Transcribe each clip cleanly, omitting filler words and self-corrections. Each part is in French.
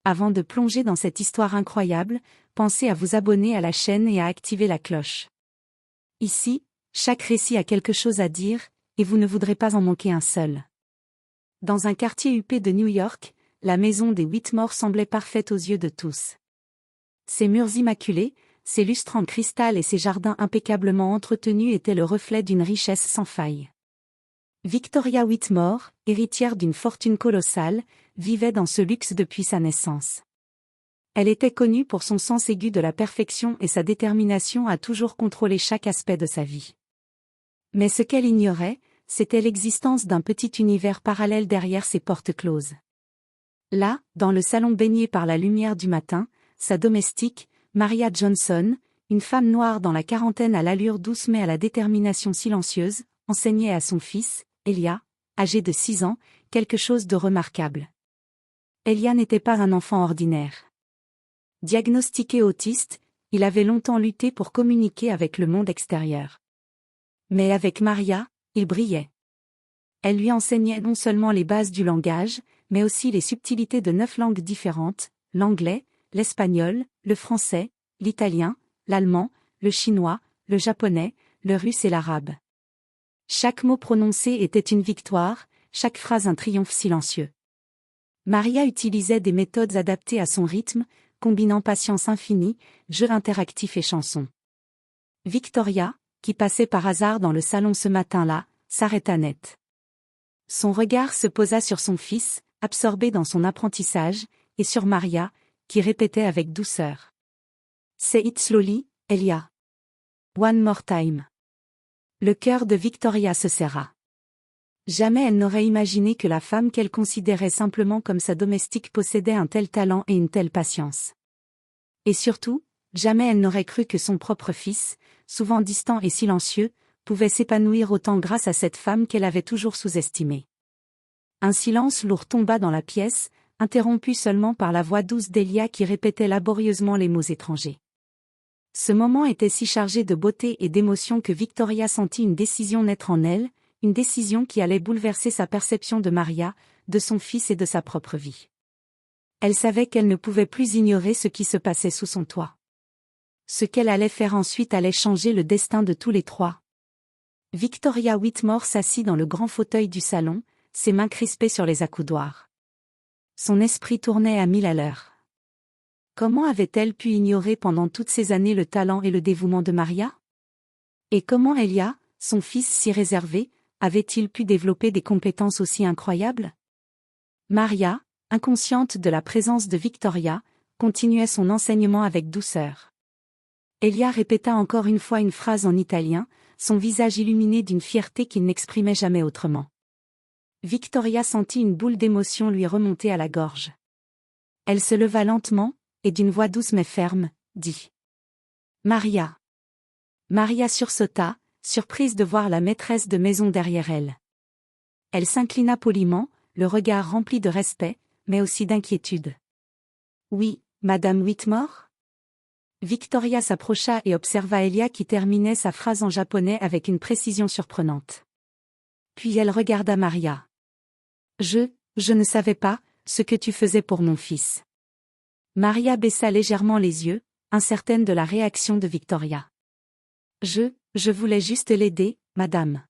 Avant de plonger dans cette histoire incroyable, pensez à vous abonner à la chaîne et à activer la cloche. Ici, chaque récit a quelque chose à dire, et vous ne voudrez pas en manquer un seul. Dans un quartier huppé de New York, la maison des Whitmore semblait parfaite aux yeux de tous. Ses murs immaculés, ses lustres en cristal et ses jardins impeccablement entretenus étaient le reflet d'une richesse sans faille. Victoria Whitmore, héritière d'une fortune colossale, vivait dans ce luxe depuis sa naissance. Elle était connue pour son sens aigu de la perfection et sa détermination à toujours contrôler chaque aspect de sa vie. Mais ce qu'elle ignorait, c'était l'existence d'un petit univers parallèle derrière ses portes closes. Là, dans le salon baigné par la lumière du matin, sa domestique, Maria Johnson, une femme noire dans la quarantaine à l'allure douce mais à la détermination silencieuse, enseignait à son fils, Elia, âgé de 6 ans, quelque chose de remarquable. Elia n'était pas un enfant ordinaire. Diagnostiqué autiste, il avait longtemps lutté pour communiquer avec le monde extérieur. Mais avec Maria, il brillait. Elle lui enseignait non seulement les bases du langage, mais aussi les subtilités de 9 langues différentes, l'anglais, l'espagnol, le français, l'italien, l'allemand, le chinois, le japonais, le russe et l'arabe. Chaque mot prononcé était une victoire, chaque phrase un triomphe silencieux. Maria utilisait des méthodes adaptées à son rythme, combinant patience infinie, jeux interactifs et chansons. Victoria, qui passait par hasard dans le salon ce matin-là, s'arrêta net. Son regard se posa sur son fils, absorbé dans son apprentissage, et sur Maria, qui répétait avec douceur. « Say it slowly, Elia. One more time. » Le cœur de Victoria se serra. Jamais elle n'aurait imaginé que la femme qu'elle considérait simplement comme sa domestique possédait un tel talent et une telle patience. Et surtout, jamais elle n'aurait cru que son propre fils, souvent distant et silencieux, pouvait s'épanouir autant grâce à cette femme qu'elle avait toujours sous-estimée. Un silence lourd tomba dans la pièce, interrompu seulement par la voix douce d'Elia qui répétait laborieusement les mots étrangers. Ce moment était si chargé de beauté et d'émotion que Victoria sentit une décision naître en elle, une décision qui allait bouleverser sa perception de Maria, de son fils et de sa propre vie. Elle savait qu'elle ne pouvait plus ignorer ce qui se passait sous son toit. Ce qu'elle allait faire ensuite allait changer le destin de tous les trois. Victoria Whitmore s'assit dans le grand fauteuil du salon, ses mains crispées sur les accoudoirs. Son esprit tournait à 1000 à l'heure. Comment avait-elle pu ignorer pendant toutes ces années le talent et le dévouement de Maria? Et comment Elia, son fils si réservé, avait-il pu développer des compétences aussi incroyables? Maria, inconsciente de la présence de Victoria, continuait son enseignement avec douceur. Elia répéta encore une fois une phrase en italien, son visage illuminé d'une fierté qu'il n'exprimait jamais autrement. Victoria sentit une boule d'émotion lui remonter à la gorge. Elle se leva lentement, et d'une voix douce mais ferme, dit « Maria ». Maria sursauta, surprise de voir la maîtresse de maison derrière elle. Elle s'inclina poliment, le regard rempli de respect, mais aussi d'inquiétude. « Oui, Madame Whitmore ?» Victoria s'approcha et observa Elia qui terminait sa phrase en japonais avec une précision surprenante. Puis elle regarda Maria. « Je ne savais pas ce que tu faisais pour mon fils. » Maria baissa légèrement les yeux, incertaine de la réaction de Victoria. « Je voulais juste l'aider, madame.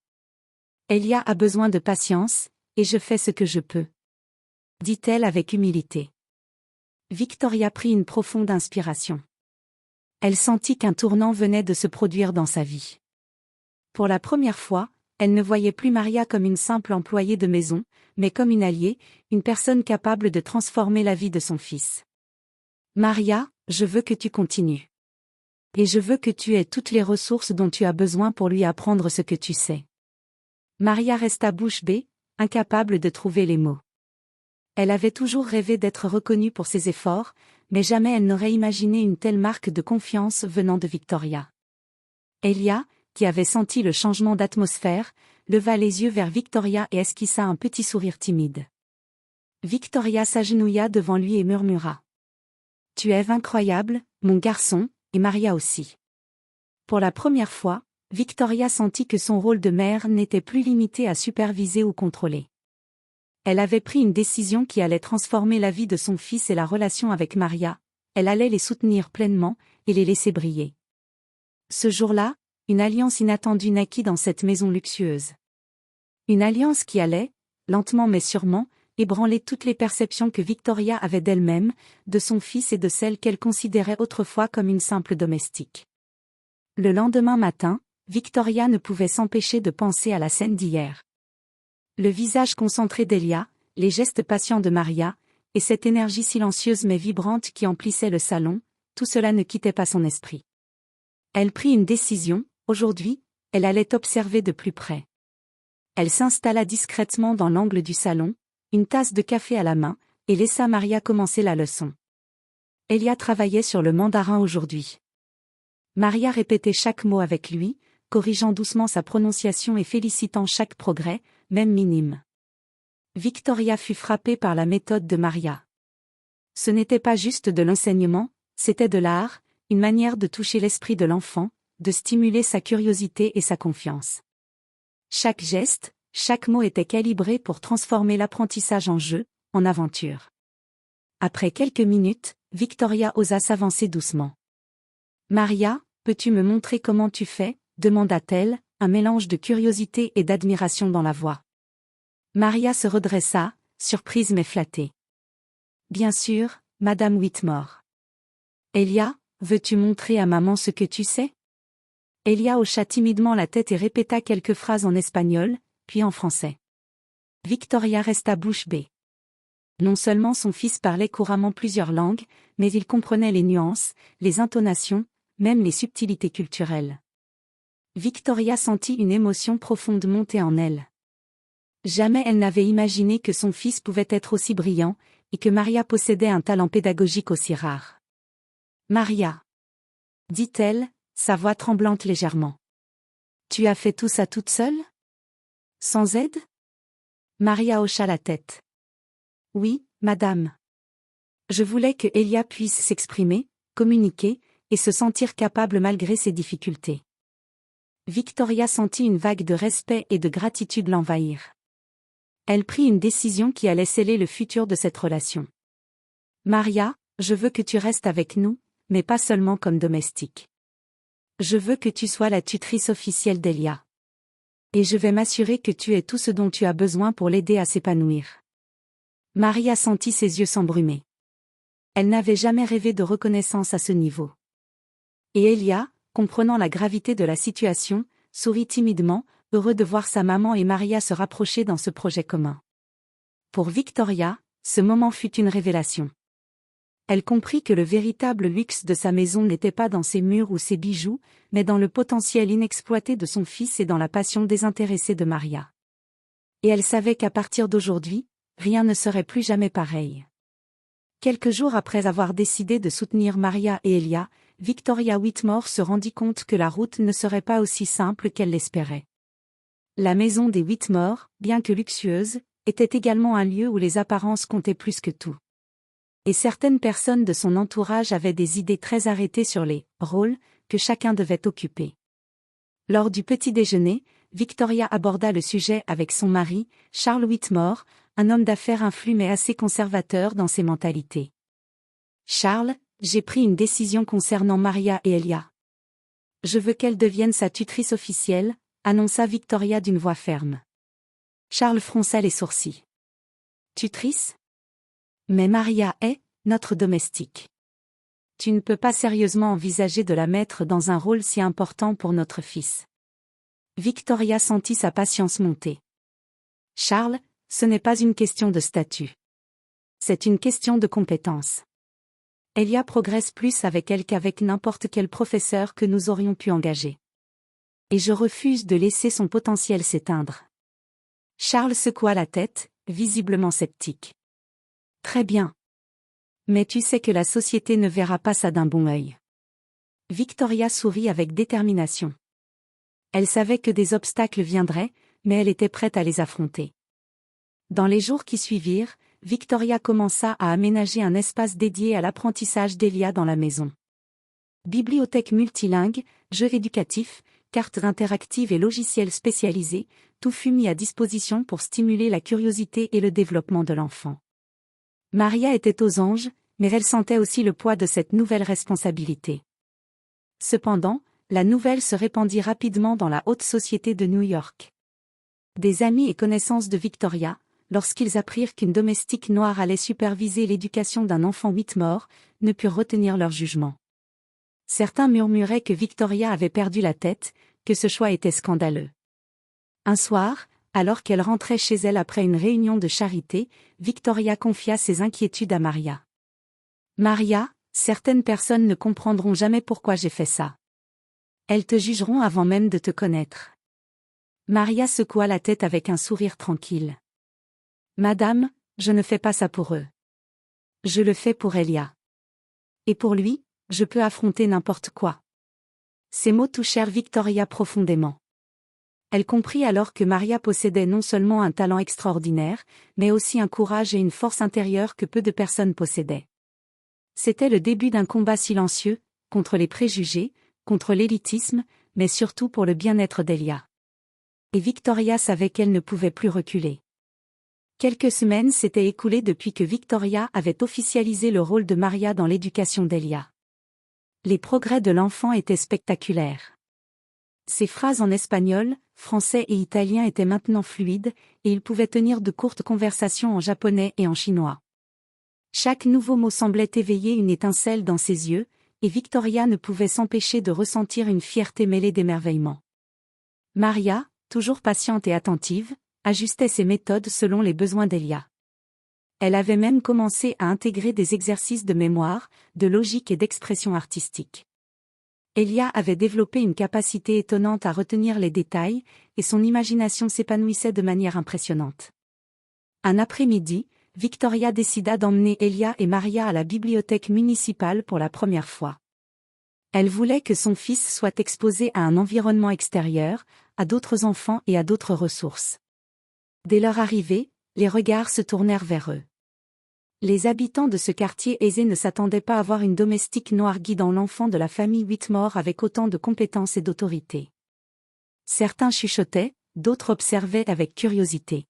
Elia a besoin de patience, et je fais ce que je peux. » dit-elle avec humilité. Victoria prit une profonde inspiration. Elle sentit qu'un tournant venait de se produire dans sa vie. Pour la première fois, elle ne voyait plus Maria comme une simple employée de maison, mais comme une alliée, une personne capable de transformer la vie de son fils. « Maria, je veux que tu continues. Et je veux que tu aies toutes les ressources dont tu as besoin pour lui apprendre ce que tu sais. » Maria resta bouche bée, incapable de trouver les mots. Elle avait toujours rêvé d'être reconnue pour ses efforts, mais jamais elle n'aurait imaginé une telle marque de confiance venant de Victoria. Elia, qui avait senti le changement d'atmosphère, leva les yeux vers Victoria et esquissa un petit sourire timide. Victoria s'agenouilla devant lui et murmura. « Tu es incroyable, mon garçon, et Maria aussi. » Pour la première fois, Victoria sentit que son rôle de mère n'était plus limité à superviser ou contrôler. Elle avait pris une décision qui allait transformer la vie de son fils et la relation avec Maria, elle allait les soutenir pleinement, et les laisser briller. Ce jour-là, une alliance inattendue naquit dans cette maison luxueuse. Une alliance qui allait, lentement mais sûrement, ébranler toutes les perceptions que Victoria avait d'elle-même, de son fils et de celle qu'elle considérait autrefois comme une simple domestique. Le lendemain matin, Victoria ne pouvait s'empêcher de penser à la scène d'hier. Le visage concentré d'Elia, les gestes patients de Maria, et cette énergie silencieuse mais vibrante qui emplissait le salon, tout cela ne quittait pas son esprit. Elle prit une décision, aujourd'hui, elle allait observer de plus près. Elle s'installa discrètement dans l'angle du salon, une tasse de café à la main, et laissa Maria commencer la leçon. Elia travaillait sur le mandarin aujourd'hui. Maria répétait chaque mot avec lui, corrigeant doucement sa prononciation et félicitant chaque progrès, même minime. Victoria fut frappée par la méthode de Maria. Ce n'était pas juste de l'enseignement, c'était de l'art, une manière de toucher l'esprit de l'enfant, de stimuler sa curiosité et sa confiance. Chaque geste, chaque mot était calibré pour transformer l'apprentissage en jeu, en aventure. Après quelques minutes, Victoria osa s'avancer doucement. « Maria, peux-tu me montrer comment tu fais ?» demanda-t-elle, un mélange de curiosité et d'admiration dans la voix. Maria se redressa, surprise mais flattée. « Bien sûr, Madame Whitmore. »« Elia, veux-tu montrer à maman ce que tu sais ?» Elia hocha timidement la tête et répéta quelques phrases en espagnol, puis en français. Victoria resta bouche bée. Non seulement son fils parlait couramment plusieurs langues, mais il comprenait les nuances, les intonations, même les subtilités culturelles. Victoria sentit une émotion profonde monter en elle. Jamais elle n'avait imaginé que son fils pouvait être aussi brillant, et que Maria possédait un talent pédagogique aussi rare. « Maria » dit-elle, sa voix tremblante légèrement. « Tu as fait tout ça toute seule ? Sans aide ?» Maria hocha la tête. « Oui, madame. Je voulais que Elia puisse s'exprimer, communiquer, et se sentir capable malgré ses difficultés. » Victoria sentit une vague de respect et de gratitude l'envahir. Elle prit une décision qui allait sceller le futur de cette relation. « Maria, je veux que tu restes avec nous, mais pas seulement comme domestique. Je veux que tu sois la tutrice officielle d'Elia. Et je vais m'assurer que tu aies tout ce dont tu as besoin pour l'aider à s'épanouir. » Maria sentit ses yeux s'embrumer. Elle n'avait jamais rêvé de reconnaissance à ce niveau. Et Elia, comprenant la gravité de la situation, sourit timidement, heureux de voir sa maman et Maria se rapprocher dans ce projet commun. Pour Victoria, ce moment fut une révélation. Elle comprit que le véritable luxe de sa maison n'était pas dans ses murs ou ses bijoux, mais dans le potentiel inexploité de son fils et dans la passion désintéressée de Maria. Et elle savait qu'à partir d'aujourd'hui, rien ne serait plus jamais pareil. Quelques jours après avoir décidé de soutenir Maria et Elia, Victoria Whitmore se rendit compte que la route ne serait pas aussi simple qu'elle l'espérait. La maison des Whitmore, bien que luxueuse, était également un lieu où les apparences comptaient plus que tout. Et certaines personnes de son entourage avaient des idées très arrêtées sur les rôles que chacun devait occuper. Lors du petit déjeuner, Victoria aborda le sujet avec son mari, Charles Whitmore, un homme d'affaires influent mais assez conservateur dans ses mentalités. « Charles, j'ai pris une décision concernant Maria et Elia. Je veux qu'elle devienne sa tutrice officielle, » annonça Victoria d'une voix ferme. Charles fronça les sourcils. « Tutrice ? Mais Maria est notre domestique. Tu ne peux pas sérieusement envisager de la mettre dans un rôle si important pour notre fils. » Victoria sentit sa patience monter. « Charles, ce n'est pas une question de statut. C'est une question de compétence. Elia progresse plus avec elle qu'avec n'importe quel professeur que nous aurions pu engager. Et je refuse de laisser son potentiel s'éteindre. » Charles secoua la tête, visiblement sceptique. « Très bien. Mais tu sais que la société ne verra pas ça d'un bon œil. » Victoria sourit avec détermination. Elle savait que des obstacles viendraient, mais elle était prête à les affronter. Dans les jours qui suivirent, Victoria commença à aménager un espace dédié à l'apprentissage d'Elia dans la maison. Bibliothèque multilingue, jeux éducatifs, cartes interactives et logiciels spécialisés, tout fut mis à disposition pour stimuler la curiosité et le développement de l'enfant. Maria était aux anges, mais elle sentait aussi le poids de cette nouvelle responsabilité. Cependant, la nouvelle se répandit rapidement dans la haute société de New York. Des amis et connaissances de Victoria, lorsqu'ils apprirent qu'une domestique noire allait superviser l'éducation d'un enfant Whitmore, ne purent retenir leur jugement. Certains murmuraient que Victoria avait perdu la tête, que ce choix était scandaleux. Un soir, alors qu'elle rentrait chez elle après une réunion de charité, Victoria confia ses inquiétudes à Maria. « Maria, certaines personnes ne comprendront jamais pourquoi j'ai fait ça. Elles te jugeront avant même de te connaître. » Maria secoua la tête avec un sourire tranquille. « Madame, je ne fais pas ça pour eux. Je le fais pour Elia. Et pour lui, je peux affronter n'importe quoi. » Ces mots touchèrent Victoria profondément. Elle comprit alors que Maria possédait non seulement un talent extraordinaire, mais aussi un courage et une force intérieure que peu de personnes possédaient. C'était le début d'un combat silencieux, contre les préjugés, contre l'élitisme, mais surtout pour le bien-être d'Elia. Et Victoria savait qu'elle ne pouvait plus reculer. Quelques semaines s'étaient écoulées depuis que Victoria avait officialisé le rôle de Maria dans l'éducation d'Elia. Les progrès de l'enfant étaient spectaculaires. Ses phrases en espagnol, français et italien étaient maintenant fluides, et il pouvait tenir de courtes conversations en japonais et en chinois. Chaque nouveau mot semblait éveiller une étincelle dans ses yeux, et Victoria ne pouvait s'empêcher de ressentir une fierté mêlée d'émerveillement. Maria, toujours patiente et attentive, ajustait ses méthodes selon les besoins d'Elia. Elle avait même commencé à intégrer des exercices de mémoire, de logique et d'expression artistique. Elia avait développé une capacité étonnante à retenir les détails, et son imagination s'épanouissait de manière impressionnante. Un après-midi, Victoria décida d'emmener Elia et Maria à la bibliothèque municipale pour la première fois. Elle voulait que son fils soit exposé à un environnement extérieur, à d'autres enfants et à d'autres ressources. Dès leur arrivée, les regards se tournèrent vers eux. Les habitants de ce quartier aisé ne s'attendaient pas à voir une domestique noire guidant l'enfant de la famille Whitmore avec autant de compétence et d'autorité. Certains chuchotaient, d'autres observaient avec curiosité.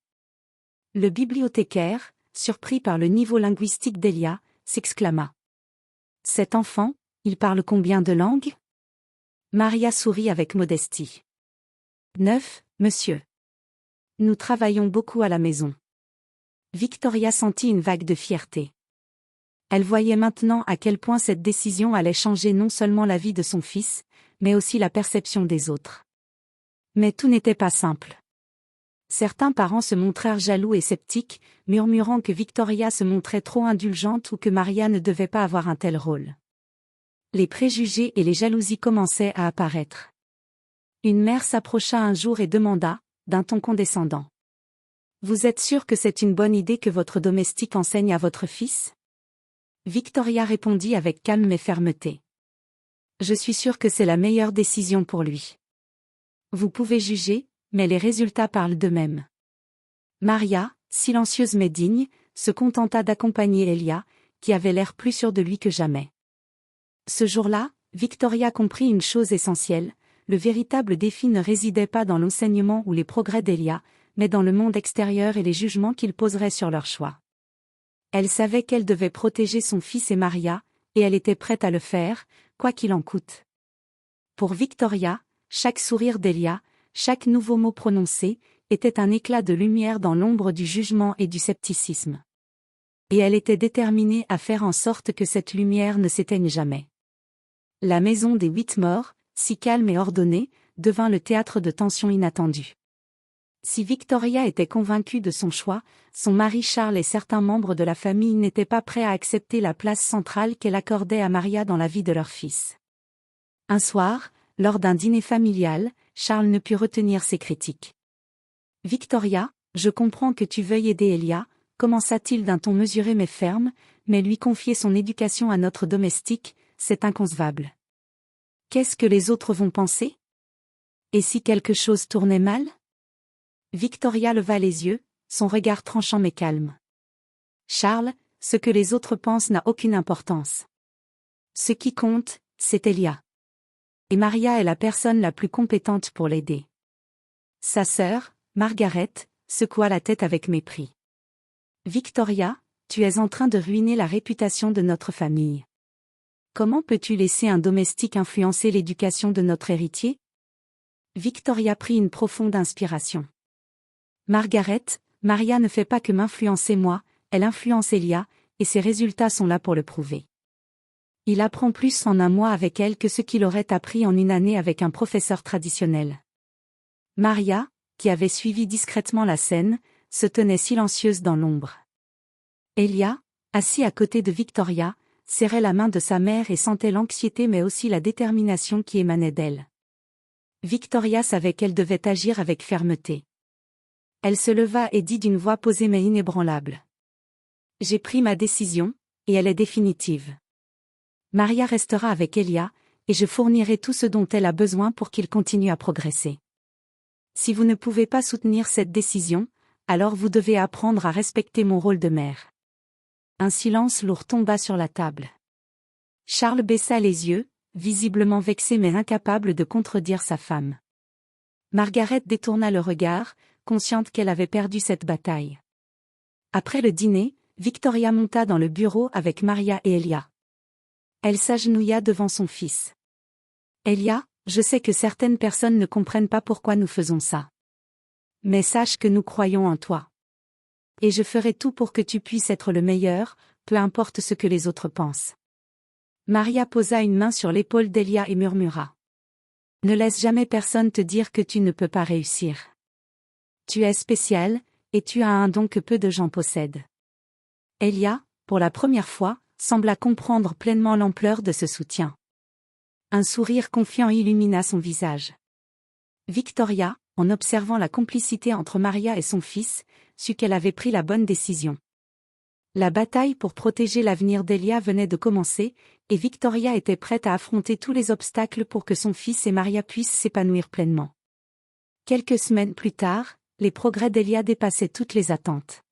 Le bibliothécaire, surpris par le niveau linguistique d'Elia, s'exclama. « Cet enfant, il parle combien de langues ?» Maria sourit avec modestie. « 9, monsieur. Nous travaillons beaucoup à la maison. » Victoria sentit une vague de fierté. Elle voyait maintenant à quel point cette décision allait changer non seulement la vie de son fils, mais aussi la perception des autres. Mais tout n'était pas simple. Certains parents se montrèrent jaloux et sceptiques, murmurant que Victoria se montrait trop indulgente ou que Maria ne devait pas avoir un tel rôle. Les préjugés et les jalousies commençaient à apparaître. Une mère s'approcha un jour et demanda, d'un ton condescendant. « Vous êtes sûr que c'est une bonne idée que votre domestique enseigne à votre fils ?» Victoria répondit avec calme mais fermeté. « Je suis sûre que c'est la meilleure décision pour lui. Vous pouvez juger, mais les résultats parlent d'eux-mêmes. » Maria, silencieuse mais digne, se contenta d'accompagner Elia, qui avait l'air plus sûr de lui que jamais. Ce jour-là, Victoria comprit une chose essentielle, le véritable défi ne résidait pas dans l'enseignement ou les progrès d'Elia, mais dans le monde extérieur et les jugements qu'il poserait sur leur choix. Elle savait qu'elle devait protéger son fils et Maria, et elle était prête à le faire, quoi qu'il en coûte. Pour Victoria, chaque sourire d'Elia, chaque nouveau mot prononcé, était un éclat de lumière dans l'ombre du jugement et du scepticisme. Et elle était déterminée à faire en sorte que cette lumière ne s'éteigne jamais. La maison des Whitmore, si calme et ordonnée, devint le théâtre de tensions inattendues. Si Victoria était convaincue de son choix, son mari Charles et certains membres de la famille n'étaient pas prêts à accepter la place centrale qu'elle accordait à Maria dans la vie de leur fils. Un soir, lors d'un dîner familial, Charles ne put retenir ses critiques. « Victoria, je comprends que tu veuilles aider Elia », commença-t-il d'un ton mesuré mais ferme, mais lui confier son éducation à notre domestique, c'est inconcevable. Qu'est-ce que les autres vont penser? Et si quelque chose tournait mal? Victoria leva les yeux, son regard tranchant mais calme. Charles, ce que les autres pensent n'a aucune importance. Ce qui compte, c'est Elia. Et Maria est la personne la plus compétente pour l'aider. Sa sœur, Margaret, secoua la tête avec mépris. Victoria, tu es en train de ruiner la réputation de notre famille. Comment peux-tu laisser un domestique influencer l'éducation de notre héritier? Victoria prit une profonde inspiration. Margaret, Maria ne fait pas que m'influencer moi, elle influence Elia, et ses résultats sont là pour le prouver. Il apprend plus en un mois avec elle que ce qu'il aurait appris en une année avec un professeur traditionnel. Maria, qui avait suivi discrètement la scène, se tenait silencieuse dans l'ombre. Elia, assis à côté de Victoria, serrait la main de sa mère et sentait l'anxiété mais aussi la détermination qui émanait d'elle. Victoria savait qu'elle devait agir avec fermeté. Elle se leva et dit d'une voix posée mais inébranlable. « J'ai pris ma décision, et elle est définitive. Maria restera avec Elia, et je fournirai tout ce dont elle a besoin pour qu'il continue à progresser. Si vous ne pouvez pas soutenir cette décision, alors vous devez apprendre à respecter mon rôle de mère. » Un silence lourd tomba sur la table. Charles baissa les yeux, visiblement vexé mais incapable de contredire sa femme. Margaret détourna le regard, consciente qu'elle avait perdu cette bataille. Après le dîner, Victoria monta dans le bureau avec Maria et Elia. Elle s'agenouilla devant son fils. « Elia, je sais que certaines personnes ne comprennent pas pourquoi nous faisons ça. Mais sache que nous croyons en toi. Et je ferai tout pour que tu puisses être le meilleur, peu importe ce que les autres pensent. » Maria posa une main sur l'épaule d'Elia et murmura. « Ne laisse jamais personne te dire que tu ne peux pas réussir. Tu es spécial, et tu as un don que peu de gens possèdent. » Elia, pour la première fois, sembla comprendre pleinement l'ampleur de ce soutien. Un sourire confiant illumina son visage. Victoria, en observant la complicité entre Maria et son fils, sut qu'elle avait pris la bonne décision. La bataille pour protéger l'avenir d'Elia venait de commencer, et Victoria était prête à affronter tous les obstacles pour que son fils et Maria puissent s'épanouir pleinement. Quelques semaines plus tard, les progrès d'Elia dépassaient toutes les attentes.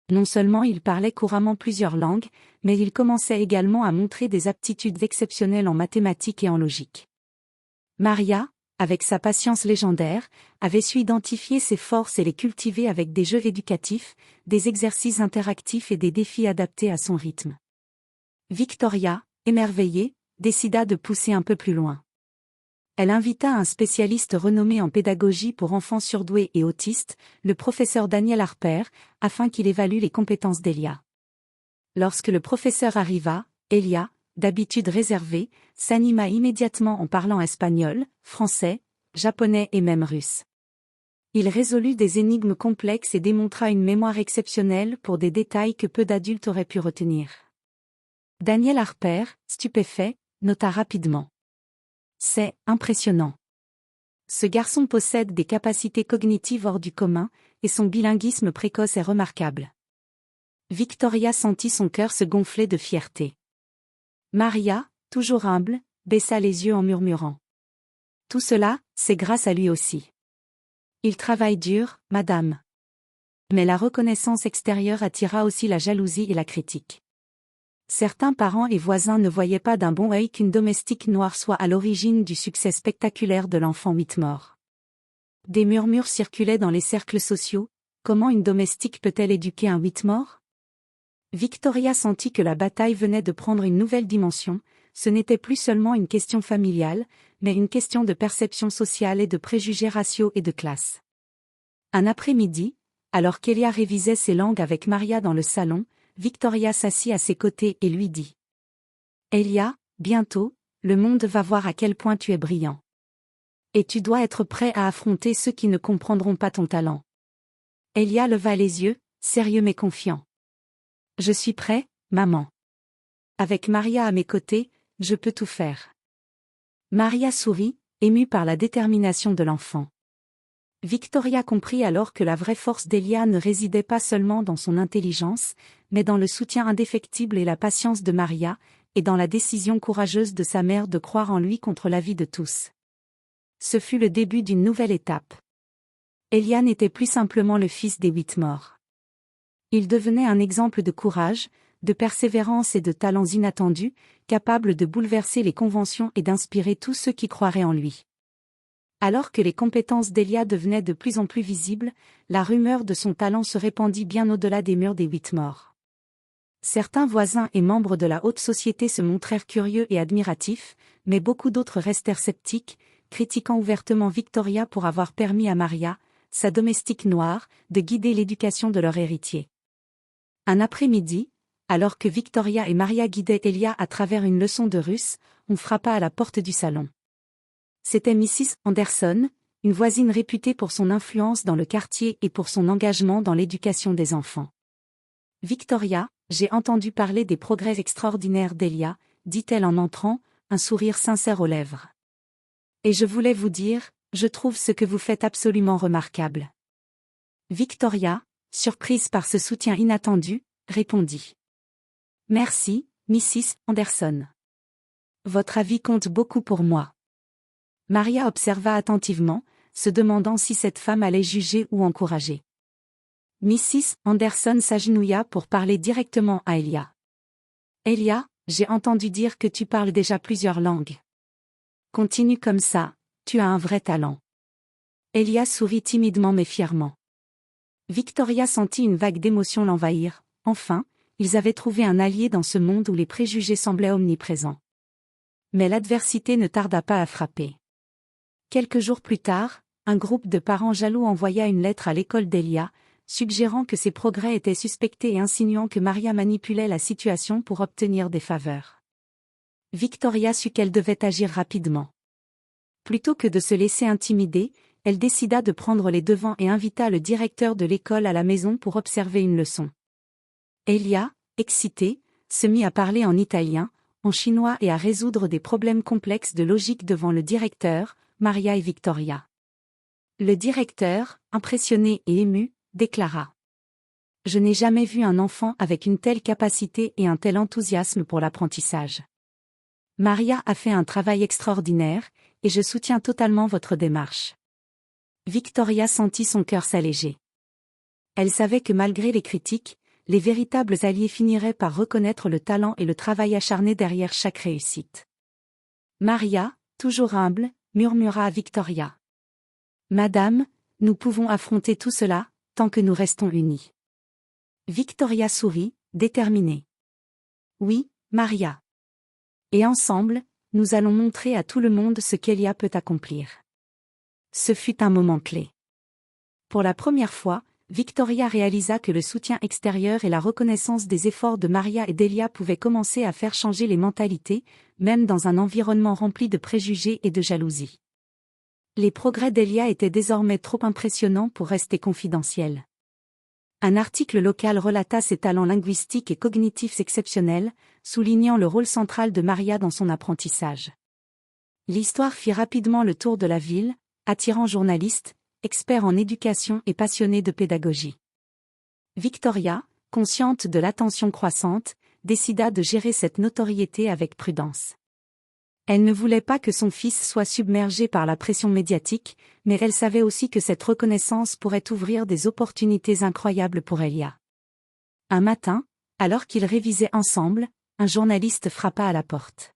Non seulement il parlait couramment plusieurs langues, mais il commençait également à montrer des aptitudes exceptionnelles en mathématiques et en logique. Maria, avec sa patience légendaire, avait su identifier ses forces et les cultiver avec des jeux éducatifs, des exercices interactifs et des défis adaptés à son rythme. Victoria, émerveillée, décida de pousser un peu plus loin. Elle invita un spécialiste renommé en pédagogie pour enfants surdoués et autistes, le professeur Daniel Harper, afin qu'il évalue les compétences d'Elia. Lorsque le professeur arriva, Elia, d'habitude réservée, s'anima immédiatement en parlant espagnol, français, japonais et même russe. Il résolut des énigmes complexes et démontra une mémoire exceptionnelle pour des détails que peu d'adultes auraient pu retenir. Daniel Harper, stupéfait, nota rapidement. « C'est impressionnant. Ce garçon possède des capacités cognitives hors du commun, et son bilinguisme précoce est remarquable. » Victoria sentit son cœur se gonfler de fierté. Maria, toujours humble, baissa les yeux en murmurant. « Tout cela, c'est grâce à lui aussi. Il travaille dur, madame. » Mais la reconnaissance extérieure attira aussi la jalousie et la critique. Certains parents et voisins ne voyaient pas d'un bon œil qu'une domestique noire soit à l'origine du succès spectaculaire de l'enfant Whitmore. Des murmures circulaient dans les cercles sociaux. Comment une domestique peut-elle éduquer un Whitmore? Victoria sentit que la bataille venait de prendre une nouvelle dimension. Ce n'était plus seulement une question familiale, mais une question de perception sociale et de préjugés raciaux et de classe. Un après-midi, alors qu'Elia révisait ses langues avec Maria dans le salon, Victoria s'assit à ses côtés et lui dit. « Elia, bientôt, le monde va voir à quel point tu es brillant. Et tu dois être prêt à affronter ceux qui ne comprendront pas ton talent. » Elia leva les yeux, sérieux mais confiant. « Je suis prêt, maman. Avec Maria à mes côtés, je peux tout faire. » Maria sourit, émue par la détermination de l'enfant. Victoria comprit alors que la vraie force d'Elia ne résidait pas seulement dans son intelligence, mais dans le soutien indéfectible et la patience de Maria, et dans la décision courageuse de sa mère de croire en lui contre l'avis de tous. Ce fut le début d'une nouvelle étape. Elia n'était plus simplement le fils des Whitmore. Il devenait un exemple de courage, de persévérance et de talents inattendus, capable de bouleverser les conventions et d'inspirer tous ceux qui croiraient en lui. Alors que les compétences d'Elia devenaient de plus en plus visibles, la rumeur de son talent se répandit bien au-delà des murs des Whitmore. Certains voisins et membres de la haute société se montrèrent curieux et admiratifs, mais beaucoup d'autres restèrent sceptiques, critiquant ouvertement Victoria pour avoir permis à Maria, sa domestique noire, de guider l'éducation de leur héritier. Un après-midi, alors que Victoria et Maria guidaient Elia à travers une leçon de russe, on frappa à la porte du salon. C'était Mrs. Anderson, une voisine réputée pour son influence dans le quartier et pour son engagement dans l'éducation des enfants. « Victoria, j'ai entendu parler des progrès extraordinaires d'Elia, dit-elle en entrant, un sourire sincère aux lèvres. Et je voulais vous dire, je trouve ce que vous faites absolument remarquable. » Victoria, surprise par ce soutien inattendu, répondit. « Merci, Mrs. Anderson. Votre avis compte beaucoup pour moi. » Maria observa attentivement, se demandant si cette femme allait juger ou encourager. Mrs. Anderson s'agenouilla pour parler directement à Elia. « Elia, j'ai entendu dire que tu parles déjà plusieurs langues. Continue comme ça, tu as un vrai talent. » Elia sourit timidement mais fièrement. Victoria sentit une vague d'émotion l'envahir. Enfin, ils avaient trouvé un allié dans ce monde où les préjugés semblaient omniprésents. Mais l'adversité ne tarda pas à frapper. Quelques jours plus tard, un groupe de parents jaloux envoya une lettre à l'école d'Elia, suggérant que ses progrès étaient suspectés et insinuant que Maria manipulait la situation pour obtenir des faveurs. Victoria sut qu'elle devait agir rapidement. Plutôt que de se laisser intimider, elle décida de prendre les devants et invita le directeur de l'école à la maison pour observer une leçon. Elia, excitée, se mit à parler en italien, en chinois et à résoudre des problèmes complexes de logique devant le directeur, Maria et Victoria. Le directeur, impressionné et ému, déclara. « Je n'ai jamais vu un enfant avec une telle capacité et un tel enthousiasme pour l'apprentissage. Maria a fait un travail extraordinaire, et je soutiens totalement votre démarche. » Victoria sentit son cœur s'alléger. Elle savait que malgré les critiques, les véritables alliés finiraient par reconnaître le talent et le travail acharné derrière chaque réussite. Maria, toujours humble, murmura à Victoria. « Madame, nous pouvons affronter tout cela, tant que nous restons unis. » Victoria sourit, déterminée. « Oui, Maria. Et ensemble, nous allons montrer à tout le monde ce qu'Elia peut accomplir. » Ce fut un moment clé. Pour la première fois, Victoria réalisa que le soutien extérieur et la reconnaissance des efforts de Maria et d'Elia pouvaient commencer à faire changer les mentalités, même dans un environnement rempli de préjugés et de jalousie. Les progrès d'Elia étaient désormais trop impressionnants pour rester confidentiels. Un article local relata ses talents linguistiques et cognitifs exceptionnels, soulignant le rôle central de Maria dans son apprentissage. L'histoire fit rapidement le tour de la ville, attirant journalistes, experts en éducation et passionnés de pédagogie. Victoria, consciente de l'attention croissante, décida de gérer cette notoriété avec prudence. Elle ne voulait pas que son fils soit submergé par la pression médiatique, mais elle savait aussi que cette reconnaissance pourrait ouvrir des opportunités incroyables pour Elia. Un matin, alors qu'ils révisaient ensemble, un journaliste frappa à la porte.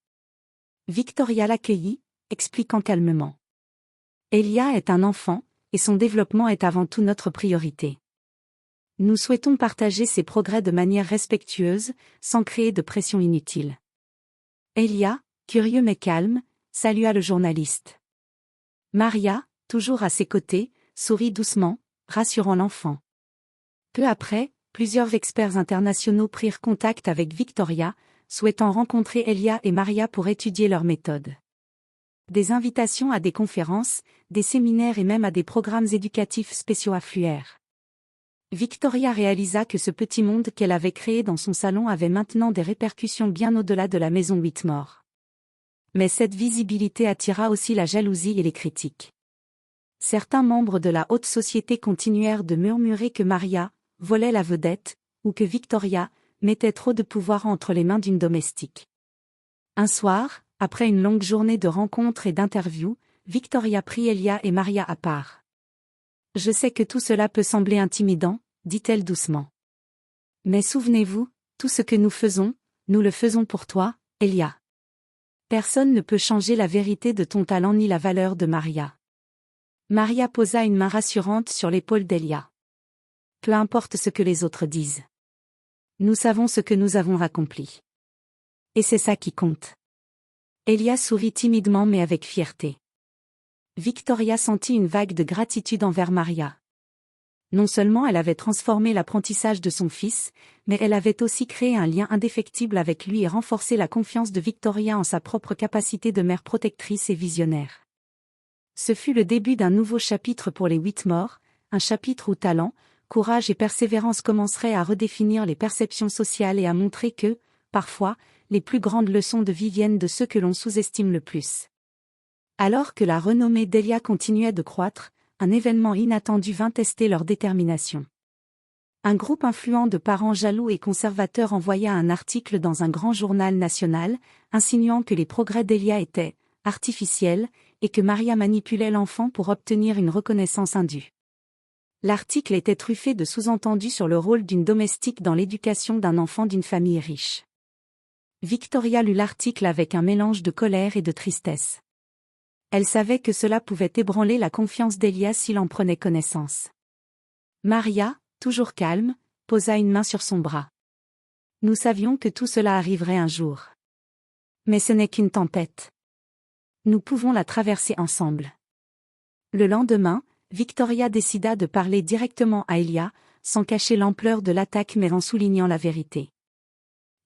Victoria l'accueillit, expliquant calmement. « Elia est un enfant, et son développement est avant tout notre priorité. Nous souhaitons partager ses progrès de manière respectueuse, sans créer de pression inutile. » Elia, curieux mais calme, salua le journaliste. Maria, toujours à ses côtés, sourit doucement, rassurant l'enfant. Peu après, plusieurs experts internationaux prirent contact avec Victoria, souhaitant rencontrer Elia et Maria pour étudier leurs méthodes. Des invitations à des conférences, des séminaires et même à des programmes éducatifs spéciaux affluèrent. Victoria réalisa que ce petit monde qu'elle avait créé dans son salon avait maintenant des répercussions bien au-delà de la maison Whitmore. Mais cette visibilité attira aussi la jalousie et les critiques. Certains membres de la haute société continuèrent de murmurer que Maria volait la vedette, ou que Victoria mettait trop de pouvoir entre les mains d'une domestique. Un soir, après une longue journée de rencontres et d'interviews, Victoria prit Elia et Maria à part. « Je sais que tout cela peut sembler intimidant, dit-elle doucement. Mais souvenez-vous, Tout ce que nous faisons, nous le faisons pour toi, Elia. Personne ne peut changer la vérité de ton talent ni la valeur de Maria. Maria posa une main rassurante sur l'épaule d'Elia. Peu importe ce que les autres disent. Nous savons ce que nous avons accompli. Et c'est ça qui compte. Elia sourit timidement mais avec fierté. Victoria sentit une vague de gratitude envers Maria. Non seulement elle avait transformé l'apprentissage de son fils, mais elle avait aussi créé un lien indéfectible avec lui et renforcé la confiance de Victoria en sa propre capacité de mère protectrice et visionnaire. Ce fut le début d'un nouveau chapitre pour les Whitmore, un chapitre où talent, courage et persévérance commenceraient à redéfinir les perceptions sociales et à montrer que, parfois, les plus grandes leçons de vie viennent de ceux que l'on sous-estime le plus. Alors que la renommée d'Elia continuait de croître, un événement inattendu vint tester leur détermination. Un groupe influent de parents jaloux et conservateurs envoya un article dans un grand journal national, insinuant que les progrès d'Elia étaient artificiels et que Maria manipulait l'enfant pour obtenir une reconnaissance indue. L'article était truffé de sous-entendus sur le rôle d'une domestique dans l'éducation d'un enfant d'une famille riche. Victoria lut l'article avec un mélange de colère et de tristesse. Elle savait que cela pouvait ébranler la confiance d'Elia s'il en prenait connaissance. Maria, toujours calme, posa une main sur son bras. Nous savions que tout cela arriverait un jour. Mais ce n'est qu'une tempête. Nous pouvons la traverser ensemble. Le lendemain, Victoria décida de parler directement à Elia, sans cacher l'ampleur de l'attaque mais en soulignant la vérité.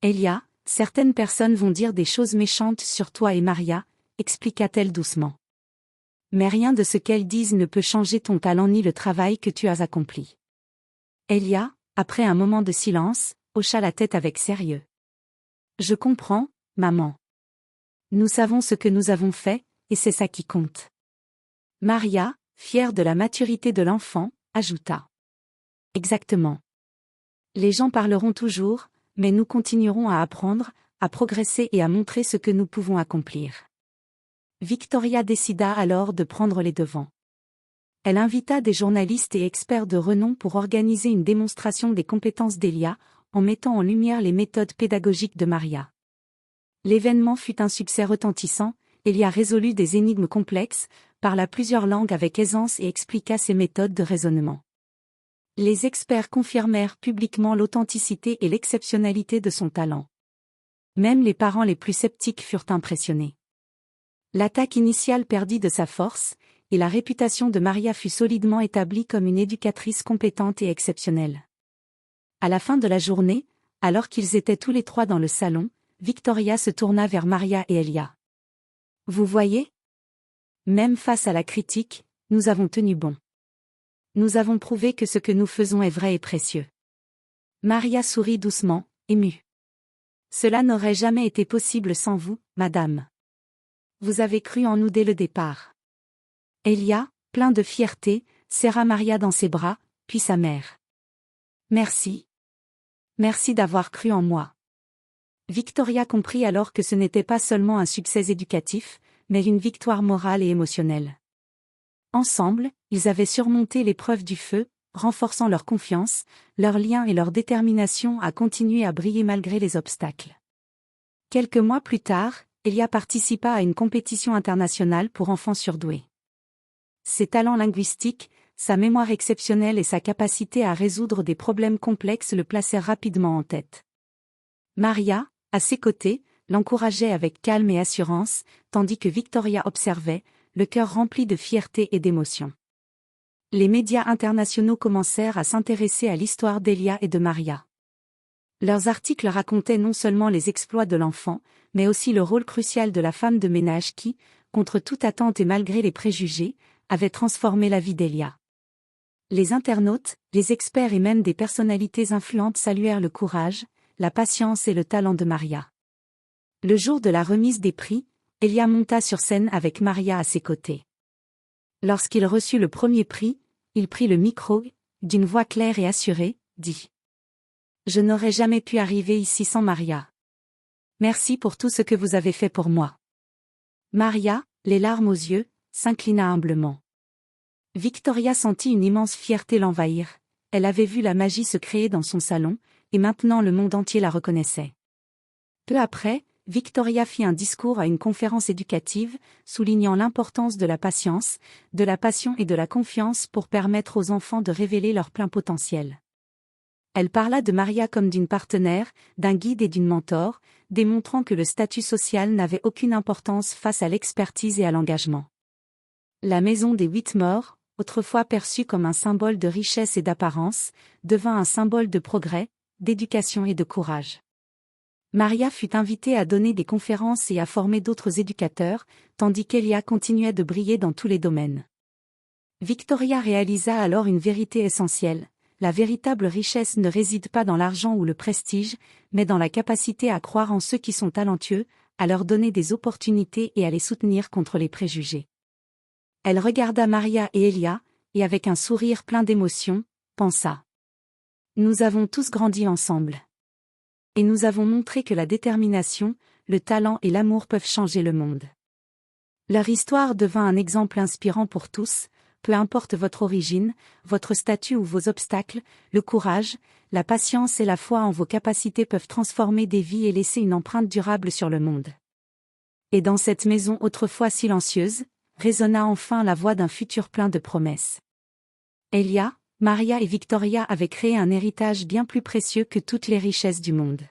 Elia, certaines personnes vont dire des choses méchantes sur toi et Maria, expliqua-t-elle doucement. Mais rien de ce qu'elles disent ne peut changer ton talent ni le travail que tu as accompli. Elia, après un moment de silence, hocha la tête avec sérieux. Je comprends, maman. Nous savons ce que nous avons fait, et c'est ça qui compte. Maria, fière de la maturité de l'enfant, ajouta. Exactement. Les gens parleront toujours, mais nous continuerons à apprendre, à progresser et à montrer ce que nous pouvons accomplir. Victoria décida alors de prendre les devants. Elle invita des journalistes et experts de renom pour organiser une démonstration des compétences d'Elia, en mettant en lumière les méthodes pédagogiques de Maria. L'événement fut un succès retentissant, Elia résolut des énigmes complexes, parla plusieurs langues avec aisance et expliqua ses méthodes de raisonnement. Les experts confirmèrent publiquement l'authenticité et l'exceptionnalité de son talent. Même les parents les plus sceptiques furent impressionnés. L'attaque initiale perdit de sa force, et la réputation de Maria fut solidement établie comme une éducatrice compétente et exceptionnelle. À la fin de la journée, alors qu'ils étaient tous les trois dans le salon, Victoria se tourna vers Maria et Elia. Vous voyez ? Même face à la critique, nous avons tenu bon. Nous avons prouvé que ce que nous faisons est vrai et précieux. Maria sourit doucement, émue. Cela n'aurait jamais été possible sans vous, madame. Vous avez cru en nous dès le départ. Elia, plein de fierté, serra Maria dans ses bras, puis sa mère. Merci. Merci d'avoir cru en moi. Victoria comprit alors que ce n'était pas seulement un succès éducatif, mais une victoire morale et émotionnelle. Ensemble, ils avaient surmonté l'épreuve du feu, renforçant leur confiance, leur lien et leur détermination à continuer à briller malgré les obstacles. Quelques mois plus tard, Elia participa à une compétition internationale pour enfants surdoués. Ses talents linguistiques, sa mémoire exceptionnelle et sa capacité à résoudre des problèmes complexes le placèrent rapidement en tête. Maria, à ses côtés, l'encourageait avec calme et assurance, tandis que Victoria observait, le cœur rempli de fierté et d'émotion. Les médias internationaux commencèrent à s'intéresser à l'histoire d'Elia et de Maria. Leurs articles racontaient non seulement les exploits de l'enfant, mais aussi le rôle crucial de la femme de ménage qui, contre toute attente et malgré les préjugés, avait transformé la vie d'Elia. Les internautes, les experts et même des personnalités influentes saluèrent le courage, la patience et le talent de Maria. Le jour de la remise des prix, Elia monta sur scène avec Maria à ses côtés. Lorsqu'il reçut le premier prix, il prit le micro, d'une voix claire et assurée, dit « Je n'aurais jamais pu arriver ici sans Maria. Merci pour tout ce que vous avez fait pour moi. » Maria, les larmes aux yeux, s'inclina humblement. Victoria sentit une immense fierté l'envahir, elle avait vu la magie se créer dans son salon, et maintenant le monde entier la reconnaissait. Peu après, Victoria fit un discours à une conférence éducative, soulignant l'importance de la patience, de la passion et de la confiance pour permettre aux enfants de révéler leur plein potentiel. Elle parla de Maria comme d'une partenaire, d'un guide et d'une mentor, démontrant que le statut social n'avait aucune importance face à l'expertise et à l'engagement. La maison des Whitmore, autrefois perçue comme un symbole de richesse et d'apparence, devint un symbole de progrès, d'éducation et de courage. Maria fut invitée à donner des conférences et à former d'autres éducateurs, tandis qu'Elia continuait de briller dans tous les domaines. Victoria réalisa alors une vérité essentielle: la véritable richesse ne réside pas dans l'argent ou le prestige, mais dans la capacité à croire en ceux qui sont talentueux, à leur donner des opportunités et à les soutenir contre les préjugés. Elle regarda Maria et Elia, et avec un sourire plein d'émotion, pensa: nous avons tous grandi ensemble. Et nous avons montré que la détermination, le talent et l'amour peuvent changer le monde. Leur histoire devint un exemple inspirant pour tous, peu importe votre origine, votre statut ou vos obstacles, le courage, la patience et la foi en vos capacités peuvent transformer des vies et laisser une empreinte durable sur le monde. Et dans cette maison autrefois silencieuse, résonna enfin la voix d'un futur plein de promesses. Elia, Maria et Victoria avaient créé un héritage bien plus précieux que toutes les richesses du monde.